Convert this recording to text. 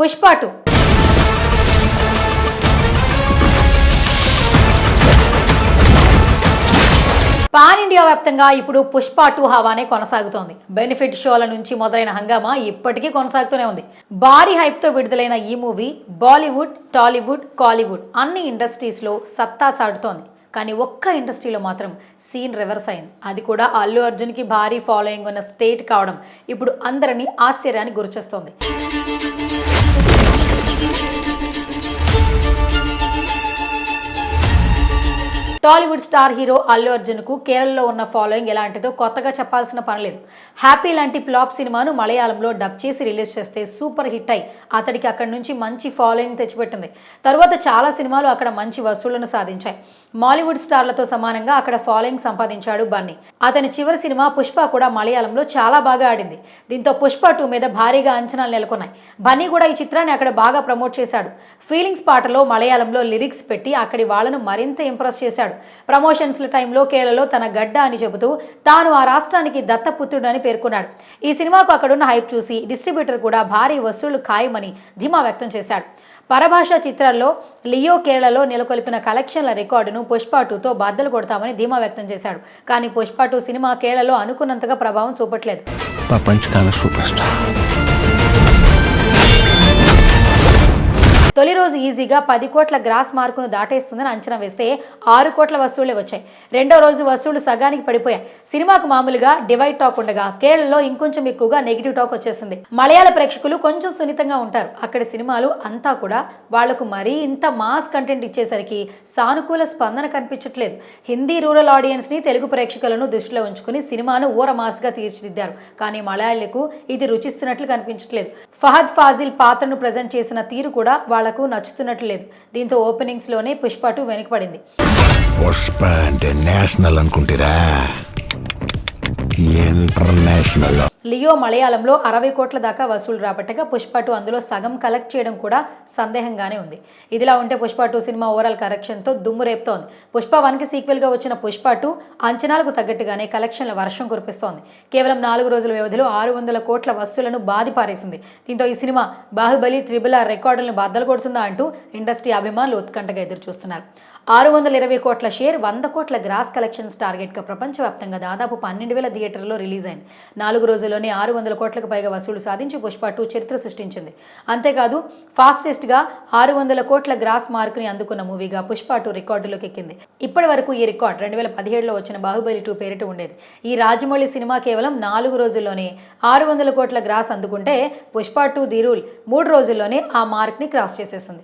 Pushpa 2 pan India వ్యాప్తంగా ఇప్పుడు పుష్ప 2 హవానే కొనసాగుతోంది. బెనిఫిట్ షోల నుంచి మొదలైన హంగామా ఇప్పటికీ కొనసాగుతూనే ఉంది. భారీ హైప్తో విడుదలైన ఈ మూవీ బాలీవుడ్, టాలీవుడ్, కాలీవుడ్ అన్ని ఇండస్ట్రీస్లో సత్తా చాటుతోంది. కానీ ఒక్క ఇండస్ట్రీలో మాత్రం సీన్ రివర్స్ అయింది. అది కూడా అల్లు అర్జున్కి భారీ ఫాలోయింగ్ ఉన్న స్టేట్ కావడం ఇప్పుడు అందరినీ ఆశ్చర్యానికి గురిచేస్తోంది. టాలీవుడ్ స్టార్ హీరో అల్లు అర్జున్కు కేరళలో ఉన్న ఫాలోయింగ్ ఎలాంటిదో కొత్తగా చెప్పాల్సిన పనిలేదు. హ్యాపీ లాంటి ఫ్లాప్ సినిమాను మలయాళంలో డబ్ చేసి రిలీజ్ చేస్తే సూపర్ హిట్ అయి అతడికి అక్కడి నుంచి మంచి ఫాలోయింగ్ తెచ్చిపెట్టింది. తరువాత చాలా సినిమాలు అక్కడ మంచి వసూళ్లను సాధించాయి. మాలీవుడ్ స్టార్లతో సమానంగా అక్కడ ఫాలోయింగ్ సంపాదించాడు బన్నీ. అతని చివరి సినిమా పుష్ప కూడా మలయాళంలో చాలా బాగా ఆడింది. దీంతో పుష్ప 2 మీద భారీగా అంచనాలు నెలకొన్నాయి. బన్నీ కూడా ఈ చిత్రాన్ని అక్కడ బాగా ప్రమోట్ చేశాడు. ఫీలింగ్స్ పాటలో మలయాళంలో లిరిక్స్ పెట్టి అక్కడి వాళ్లను మరింత ఇంప్రెస్ చేశాడు. ప్రమోషన్స్ల టైంలో కేరళలో తన గడ్డ అని చెబుతూ తాను ఆ రాష్ట్రానికి దత్తపుత్రుడని పేర్కొన్నాడు. ఈ సినిమాకు అక్కడున్న హైప్ చూసి డిస్ట్రిబ్యూటర్ కూడా భారీ వసూళ్లు ఖాయమని ధీమా వ్యక్తం చేశాడు. పరభాషా చిత్రాల్లో లియో కేరళలో నెలకొల్పిన కలెక్షన్ల రికార్డును పుష్ప 2తో బద్దలు కొడతామని ధీమా వ్యక్తం చేశాడు. కానీ పుష్ప 2 సినిమా కేరళలో అనుకున్నంతగా ప్రభావం చూపట్లేదు. తొలి రోజు ఈజీగా 10 కోట్ల గ్రాస్ మార్కును దాటేస్తుందని అంచనా వేస్తే 6 కోట్ల వసూళ్లే వచ్చాయి. రెండో రోజు వసూళ్లు సగానికి పడిపోయాయి. సినిమాకు మామూలుగా డివైడ్ టాక్ ఉండగా కేరళలో ఇంకొంచెం ఎక్కువగా నెగిటివ్ టాక్ వచ్చేసింది. మలయాళ ప్రేక్షకులు కొంచెం సున్నితంగా ఉంటారు. అక్కడి సినిమాలు అంతా కూడా వాళ్లకు మరీ ఇంత మాస్ కంటెంట్ ఇచ్చేసరికి సానుకూల స్పందన కనిపించట్లేదు. హిందీ రూరల్ ఆడియన్స్ ని, తెలుగు ప్రేక్షకులను దృష్టిలో ఉంచుకుని సినిమాను ఊర మాస్గా తీర్చిదిద్దారు. కానీ మలయాళీలకు ఇది రుచిస్తున్నట్లు కనిపించట్లేదు. ఫహద్ ఫాజిల్ పాత్రను ప్రజెంట్ చేసిన తీరు కూడా వాళ్లకు నచ్చుతున్నట్లు లేదు. దీంతో ఓపెనింగ్స్ లోనే పుష్ప 2 వెనుకబడింది. పుష్ప అంటే నేషనల్ అనుకుంటారా? ఇంటర్నేషనల్. లియో మలయాళంలో 60 కోట్ల దాకా వసూలు రాబట్టగా పుష్ప 2 అందులో సగం కలెక్ట్ చేయడం కూడా సందేహంగానే ఉంది. ఇదిలా ఉంటే పుష్ప 2 సినిమా ఓవరాల్ కలెక్షన్తో దుమ్ము రేపుతోంది. పుష్ప 1కి సీక్వెల్గా వచ్చిన పుష్ప 2 అంచనాలకు తగ్గట్టుగానే కలెక్షన్ల వర్షం కురిపిస్తోంది. కేవలం 4 రోజుల వ్యవధిలో 600 కోట్ల వసూలను బాది పారేసింది. దీంతో ఈ సినిమా బాహుబలి, త్రిబుల్ ఆర్ రికార్డులను బద్దలు కొడుతుందా అంటూ ఇండస్ట్రీ అభిమానులు ఉత్కంఠగా ఎదురు చూస్తున్నారు. 620 కోట్ల షేర్, 100 కోట్ల గ్రాస్ కలెక్షన్స్ టార్గెట్గా ప్రపంచవ్యాప్తంగా దాదాపు 12,000 థియేటర్లో రిలీజ్ అయింది. 4 రోజుల్లోనే 600 కోట్లకు పైగా వసూలు సాధించి పుష్ప 2 చరిత్ర సృష్టించింది. అంతేకాదు ఫాస్టెస్ట్గా 600 కోట్ల గ్రాస్ మార్కుని అందుకున్న మూవీగా పుష్ప 2 రికార్డులోకి ఎక్కింది. ఇప్పటి వరకు ఈ రికార్డ్ 2017లో వచ్చిన బాహుబలి 2 పేరిట ఉండేది. ఈ రాజమౌళి సినిమా కేవలం 4 రోజుల్లోనే 600 కోట్ల గ్రాస్ అందుకుంటే పుష్ప 2 ది రూల్ 3 రోజుల్లోనే ఆ మార్క్ని క్రాస్ చేసేసింది.